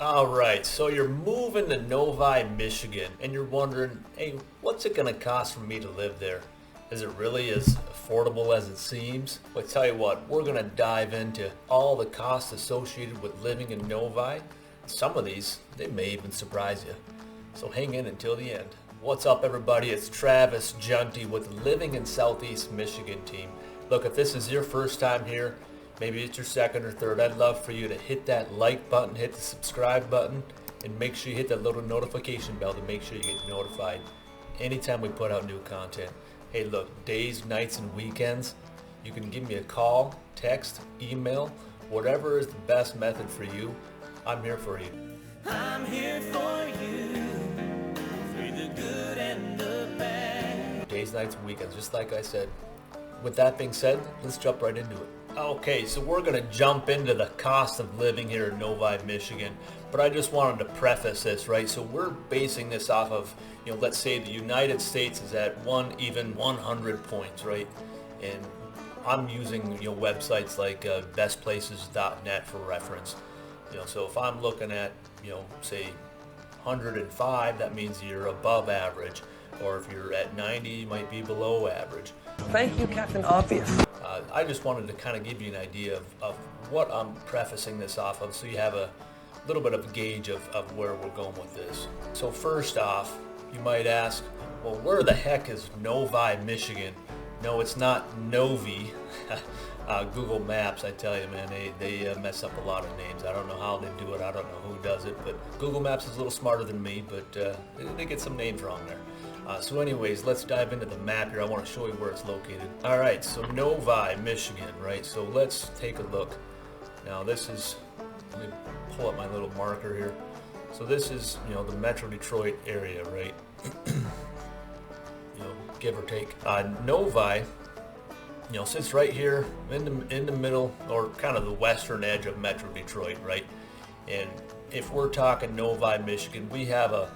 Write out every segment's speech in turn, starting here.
All right, so you're moving to Novi, Michigan, and you're wondering, hey, what's it going to cost for me to live there? Is it really as affordable as it seems? Well, I tell you what, we're going to dive into all the costs associated with living in Novi. Some of these, they may even surprise you. So hang in until the end. What's up, everybody? It's Travis Juntti with the Living in Southeast Michigan team. Look, if this is your first time here, maybe it's your second or third, I'd love for you to hit that like button, hit the subscribe button, and make sure you hit that little notification bell to make sure you get notified anytime we put out new content. Hey, look, days, nights, and weekends, you can give me a call, text, email, whatever is the best method for you. I'm here for you. I'm here for you through the good and the bad. Days, nights, and weekends, just like I said. With that being said, let's jump right into it. Okay, so we're going to jump into the cost of living here in Novi, Michigan. But I just wanted to preface this, right? So we're basing this off of, let's say the United States is at 100 points, right? And I'm using, websites like bestplaces.net for reference. So if I'm looking at, say 105, that means you're above average. Or if you're at 90, you might be below average. Thank you, Captain Obvious. I just wanted to kind of give you an idea of what I'm prefacing this off of so you have a little bit of a gauge of where we're going with this. So first off, you might ask, well, where the heck is Novi, Michigan? No, it's not Novi. Google Maps, I tell you, man, they mess up a lot of names. I don't know how they do it. I don't know who does it, but Google Maps is a little smarter than me, but they get some names wrong there. So anyways, let's dive into the map here. I want to show you where it's located. All right, so Novi, Michigan, right? So let's take a look. Now this is, let me pull up my little marker here. So this is, the Metro Detroit area, right? Give or take. Novi, sits right here in the middle, or kind of the western edge of Metro Detroit, right? And if we're talking Novi, Michigan, we have a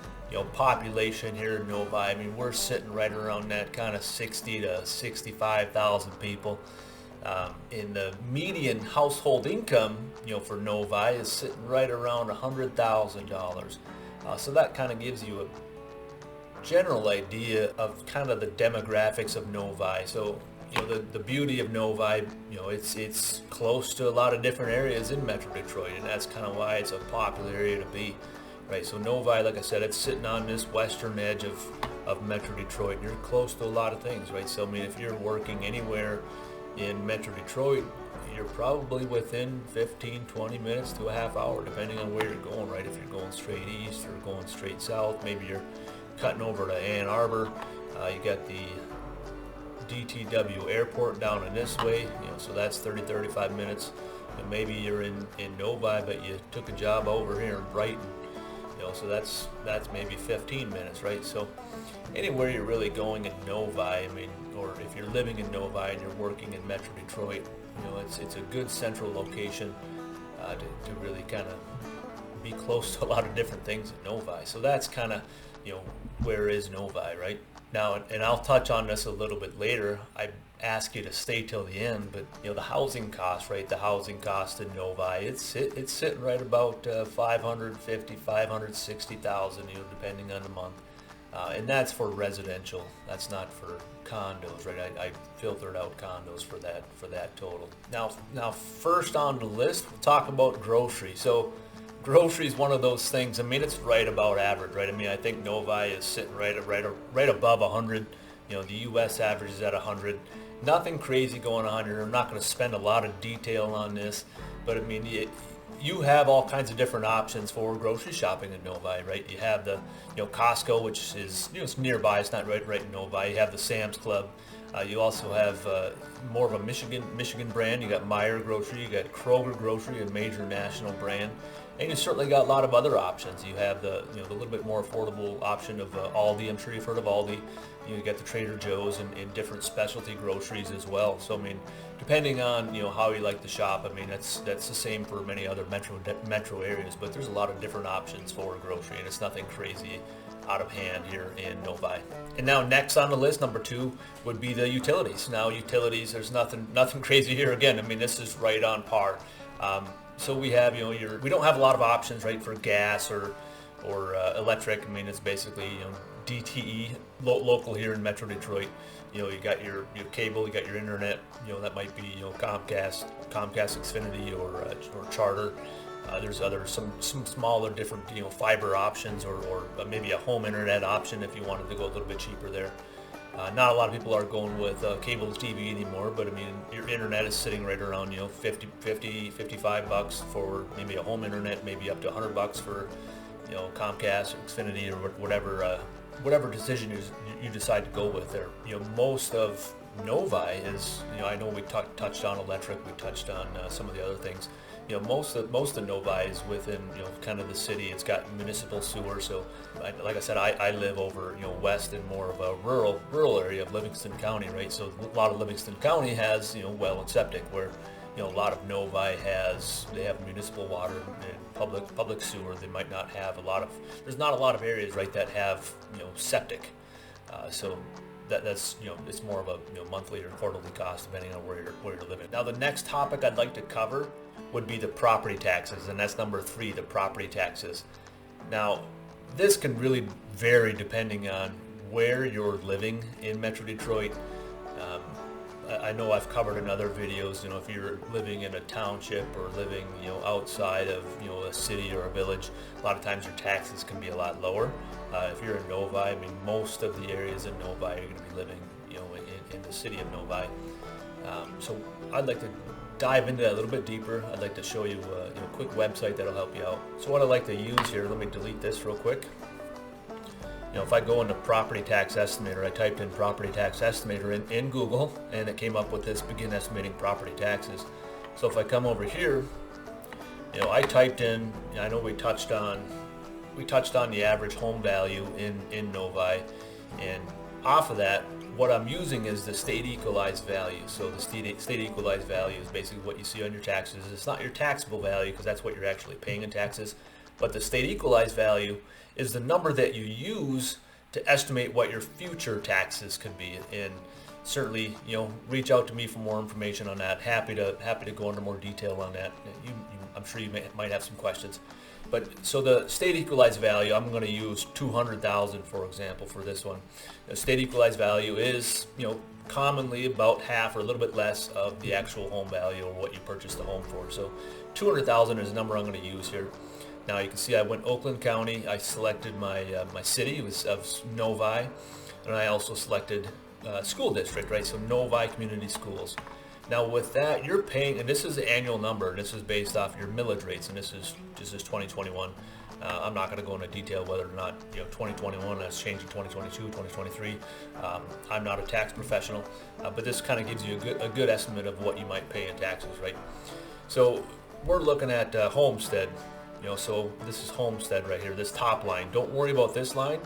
population here in Novi. I mean, we're sitting right around that kind of 60 to 65,000 people. And the median household income, for Novi is sitting right around $100,000. So that kind of gives you a general idea of kind of the demographics of Novi. So, the beauty of Novi, it's close to a lot of different areas in Metro Detroit, and that's kind of why it's a popular area to be. Right, so Novi, like I said, it's sitting on this western edge of Metro Detroit. You're close to a lot of things, right? So, I mean, if you're working anywhere in Metro Detroit, you're probably within 15, 20 minutes to a half hour, depending on where you're going, right? If you're going straight east or going straight south, maybe you're cutting over to Ann Arbor. You got the DTW airport down in this way, so that's 30, 35 minutes. And maybe you're in Novi, but you took a job over here in Brighton. So that's maybe 15 minutes, right? So anywhere you're really going in Novi, I mean, or if you're living in Novi and you're working in Metro Detroit, it's a good central location to really kind of be close to a lot of different things in Novi. So that's kind of, where is Novi, right? Now, and I'll touch on this a little bit later. I ask you to stay till the end, but the housing cost, right? The housing cost in Novi, it's sitting right about 560,000, depending on the month, and that's for residential. That's not for condos, right? I filtered out condos for that total. Now, first on the list, we'll talk about groceries. So, grocery is one of those things. I mean, it's right about average, right? I mean, I think Novi is sitting right above 100. The U.S. average is at 100. Nothing crazy going on here. I'm not going to spend a lot of detail on this, but I mean, you have all kinds of different options for grocery shopping in Novi, right? You have the, Costco, which is, it's nearby. It's not right in Novi. You have the Sam's Club. You also have more of a Michigan brand. You got Meijer Grocery. You got Kroger Grocery, a major national brand. And you certainly got a lot of other options. You have the little bit more affordable option of Aldi. I'm sure you've heard of Aldi. You got the Trader Joe's and different specialty groceries as well. So I mean, depending on how you like to shop, I mean that's the same for many other metro areas. But there's a lot of different options for grocery, and it's nothing crazy out of hand here in Novi. And now next on the list, number 2, would be the utilities. Now utilities, there's nothing crazy here again. I mean, this is right on par. So we have, we don't have a lot of options, right, for gas or electric. I mean, it's basically, DTE, local here in Metro Detroit. You got your cable, you got your internet, that might be, Comcast, Xfinity, or Charter. There's some smaller different, fiber options, or maybe a home internet option if you wanted to go a little bit cheaper there. Not a lot of people are going with cable TV anymore, but I mean, your internet is sitting right around, 50, 55 bucks for maybe a home internet, maybe up to $100 for, Comcast, Xfinity, or whatever decision you decide to go with there. Most of Novi is, I know we touched on electric, we touched on some of the other things. Most of Novi is within, kind of the city. It's got municipal sewer. So, like I said, I live over, west in more of a rural area of Livingston County, right? So a lot of Livingston County has, well and septic, where, a lot of Novi they have municipal water and public sewer. They might not have there's not a lot of areas, right, that have, septic. So that's, it's more of a, monthly or quarterly cost depending on where you're living. Now, the next topic I'd like to cover would be the property taxes, and that's number 3, the property taxes. Now, this can really vary depending on where you're living in Metro Detroit. I know I've covered in other videos, if you're living in a township or living, outside of, a city or a village, a lot of times your taxes can be a lot lower. If you're in Novi, I mean, most of the areas in Novi are going to be living, in the city of Novi. So I'd like to dive into that a little bit deeper. I'd like to show you a quick website that'll help you out. So what I like to use here, let me delete this real quick. If I go into property tax estimator, I typed in property tax estimator in Google, and it came up with this begin estimating property taxes. So if I come over here, I typed in, I know we touched on the average home value in Novi, and off of that, what I'm using is the state equalized value. So the state equalized value is basically what you see on your taxes. It's not your taxable value, because that's what you're actually paying in taxes, but the state equalized value is the number that you use to estimate what your future taxes could be. And certainly, reach out to me for more information on that. Happy to go into more detail on that. I'm sure you might have some questions. But so the state equalized value, I'm going to use 200,000 for example for this one. The state equalized value is, commonly about half or a little bit less of the actual home value or what you purchased the home for. So 200,000 is the number I'm going to use here. Now you can see I went Oakland County. I selected my city, it was of Novi, and I also selected school district, right? So Novi Community Schools. Now with that, you're paying, and this is the annual number, and this is based off your millage rates, and this is 2021. I'm not going to go into detail whether or not 2021 that's changed in 2022, 2023. I'm not a tax professional, but this kind of gives you a good estimate of what you might pay in taxes, right? So we're looking at homestead. So this is homestead right here, this top line. Don't worry about this line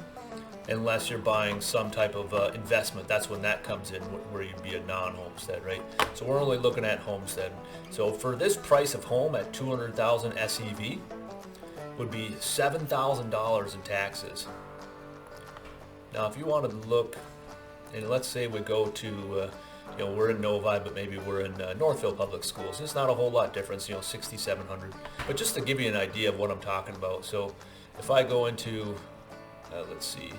unless you're buying some type of investment. That's when that comes in, where you'd be a non-homestead, right? So we're only looking at homestead. So for this price of home at 200,000 SEV would be $7,000 in taxes. Now, if you wanted to look, and let's say we go to we're in Novi, but maybe we're in Northville Public Schools. It's not a whole lot difference, 6,700. But just to give you an idea of what I'm talking about. So if I go into, let's see,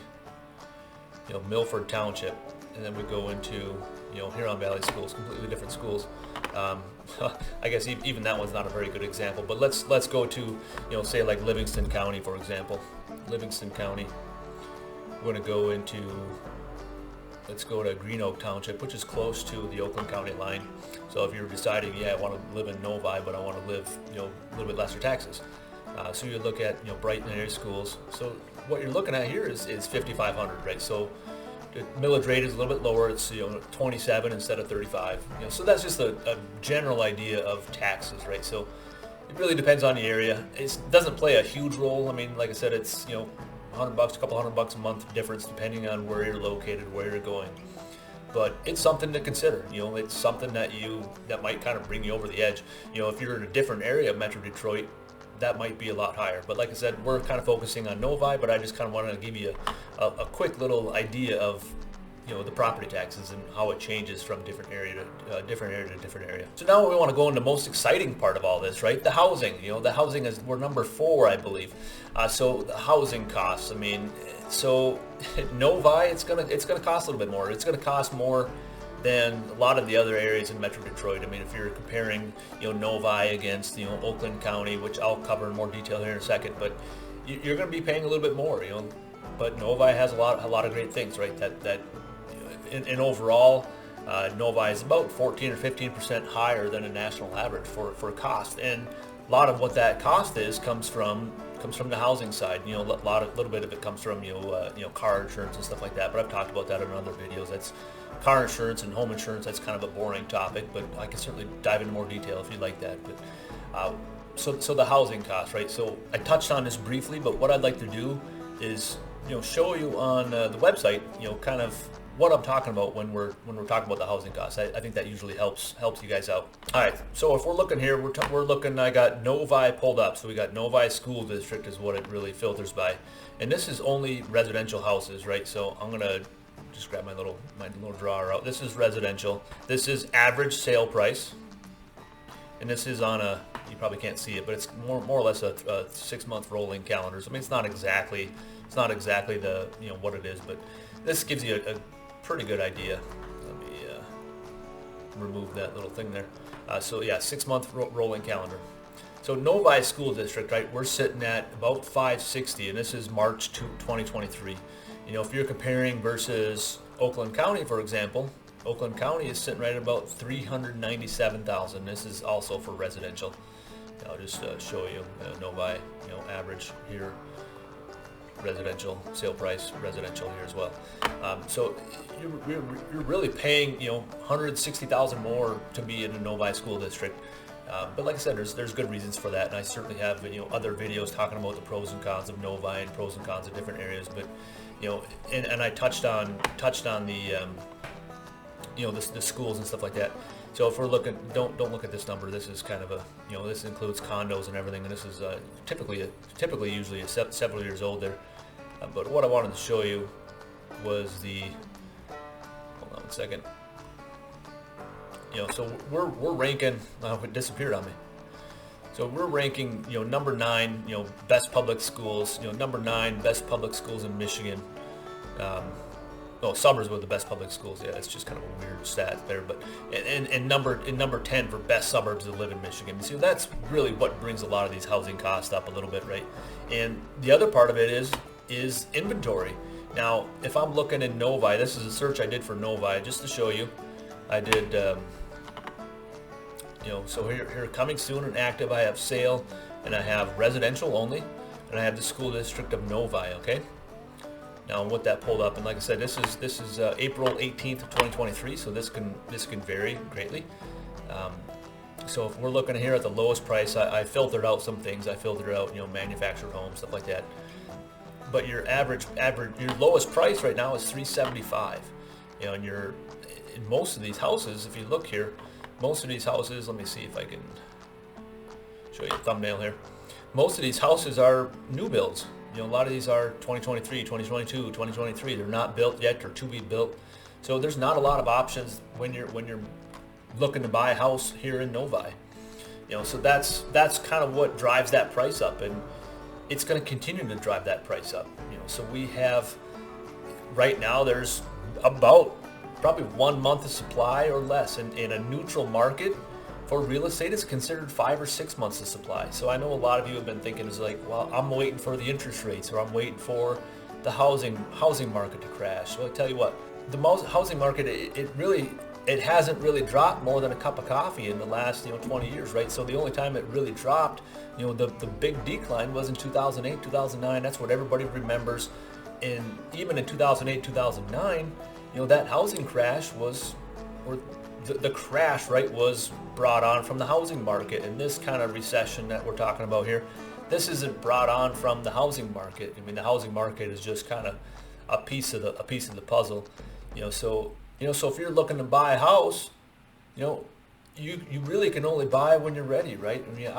Milford Township, and then we go into, Huron Valley Schools, completely different schools. I guess even that one's not a very good example. But let's go to, say like Livingston County, for example. Livingston County. We're going to go into. Let's go to Green Oak Township, which is close to the Oakland County line. So if you're deciding, I want to live in Novi, but I want to live, a little bit lesser taxes. So you look at, Brighton area schools. So what you're looking at here is 5,500, right? So the millage rate is a little bit lower. It's 27 instead of 35. So that's just a general idea of taxes, right? So it really depends on the area. It doesn't play a huge role. I mean, like I said, it's $100, a couple $100 a month difference depending on where you're located, where you're going. But it's something to consider. It's something that might kind of bring you over the edge. If you're in a different area of Metro Detroit, that might be a lot higher. But like I said, we're kind of focusing on Novi, but I just kind of wanted to give you a quick little idea of the property taxes and how it changes from different area to different area. So now we want to go into the most exciting part of all this, right? The housing. The housing is, we're number 4, I believe. So the housing costs. I mean, so Novi, it's gonna cost a little bit more. It's gonna cost more than a lot of the other areas in Metro Detroit. I mean, if you're comparing, Novi against, Oakland County, which I'll cover in more detail here in a second, but you're going to be paying a little bit more, But Novi has a lot of great things, right? That in overall, Novi is about 14 or 15% higher than a national average for cost, and a lot of what that cost comes from the housing side. A little bit of it comes from car insurance and stuff like that. But I've talked about that in other videos. That's car insurance and home insurance. That's kind of a boring topic, but I can certainly dive into more detail if you'd like that. But so the housing cost, right? So I touched on this briefly, but what I'd like to do is show you on the website kind of what I'm talking about when we're talking about the housing costs. I think that usually helps you guys out. All right, so if we're looking here, we're looking. I got Novi pulled up, so we got Novi School District is what it really filters by, and this is only residential houses, right? So I'm gonna just grab my little drawer out. This is residential. This is average sale price, and this is on a, you probably can't see it, but it's more or less a 6-month rolling calendar. So I mean, it's not exactly the what it is, but this gives you a pretty good idea. Let me remove that little thing there. So yeah, 6-month rolling calendar. So Novi School District, right? We're sitting at about 560, and this is March 2023. If you're comparing versus Oakland County, for example, Oakland County is sitting right at about 397,000. This is also for residential. I'll just show you Novi, average here. Residential sale price, residential here as well. So you're really paying $160,000 more to be in a Novi School District. But like I said, there's good reasons for that, and I certainly have other videos talking about the pros and cons of Novi and pros and cons of different areas. But and I touched on the the schools and stuff like that. So if we're looking, don't look at this number. This is kind of a this includes condos and everything, and this is typically usually several years old there. But what I wanted to show you was hold on a second. So we're ranking. It disappeared on me. So we're ranking, number 9, best public schools. Number 9 best public schools in Michigan. Suburbs were the best public schools. Yeah, it's just kind of a weird stat there. But and number 10 for best suburbs to live in Michigan. You see, that's really what brings a lot of these housing costs up a little bit, right? And the other part of it is inventory. Now, if I'm looking in Novi, this is a search I did for Novi just to show you. I did. So here coming soon and active, I have sale, and I have residential only, and I have the school district of Novi. Okay. Now what that pulled up, and like I said, this is April 18th of 2023, so this can vary greatly. So if we're looking here at the lowest price, I filtered out some things. I filtered out manufactured homes, stuff like that. But your your lowest price right now is $375. And in most of these houses, if you look here, most of these houses, let me see if I can show you a thumbnail here. Most of these houses are new builds. A lot of these are 2023, 2022, 2023. They're not built yet or to be built. So there's not a lot of options when you're looking to buy a house here in Novi. So that's kind of what drives that price up, and it's going to continue to drive that price up. So we have right now there's about probably 1 month of supply or less, in a neutral market for real estate is considered 5 or 6 months of supply. So I know a lot of you have been thinking is like, well, I'm waiting for the interest rates, or I'm waiting for the housing market to crash. Well, I tell you what, the housing market, it hasn't really dropped more than a cup of coffee in the last 20 years, right? So the only time it really dropped, the big decline was in 2008, 2009. That's what everybody remembers. And even in 2008, 2009, that housing crash was, or the crash, right, was brought on from the housing market. And this kind of recession that we're talking about here, this isn't brought on from the housing market. I mean, the housing market is just kind of a piece of the puzzle. So if you're looking to buy a house, you you really can only buy when you're ready, right? I mean,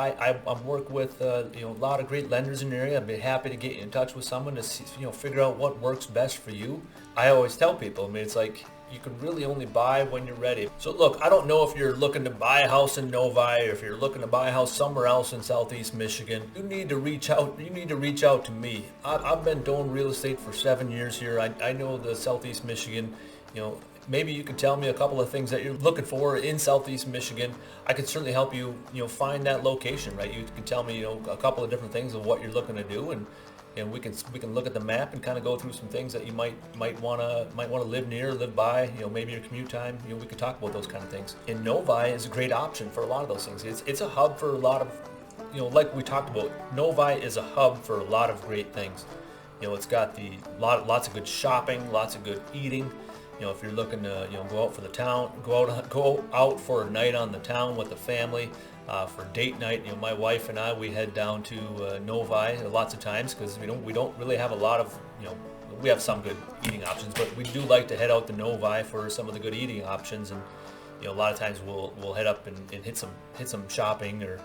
I'm work with you know, a lot of great lenders in the area. I'd be happy to get you in touch with someone to see, you know, figure out what works best for you. I always tell people, I mean, it's like you can really only buy when you're ready. So look, I don't know if you're looking to buy a house in Novi or if you're looking to buy a house somewhere else in Southeast Michigan. You need to reach out. You need to reach out to me. I've been doing real estate for 7 years here. I know the Southeast Michigan. You know, maybe you can tell me a couple of things that you're looking for in Southeast Michigan. I can certainly help you, you know, find that location, right? You can tell me, you know, a couple of different things of what you're looking to do, and we can look at the map and kind of go through some things that you might want to live near, live by, you know, maybe your commute time. You know, we could talk about those kind of things. And Novi is a great option for a lot of those things. It's a hub for a lot of, you know, like we talked about, Novi is a hub for a lot of great things. You know, it's got lots of good shopping, lots of good eating. You know, if you're looking to, you know, go out for the town, go out for a night on the town with the family, for date night. You know, my wife and I, we head down to Novi lots of times because we don't really have a lot of, you know, we have some good eating options, but we do like to head out to Novi for some of the good eating options. And you know, a lot of times we'll head up and hit some shopping or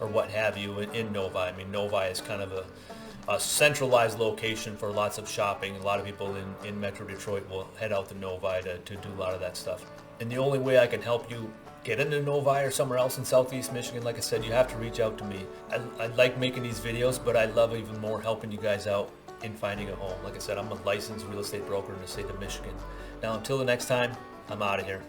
what have you in Novi. I mean, Novi is kind of a centralized location for lots of shopping. A lot of people in Metro Detroit will head out to Novi to do a lot of that stuff. And the only way I can help you get into Novi or somewhere else in Southeast Michigan, like I said, you have to reach out to me. I like making these videos, but I love even more helping you guys out in finding a home. Like I said, I'm a licensed real estate broker in the state of Michigan. Now, until the next time, I'm out of here.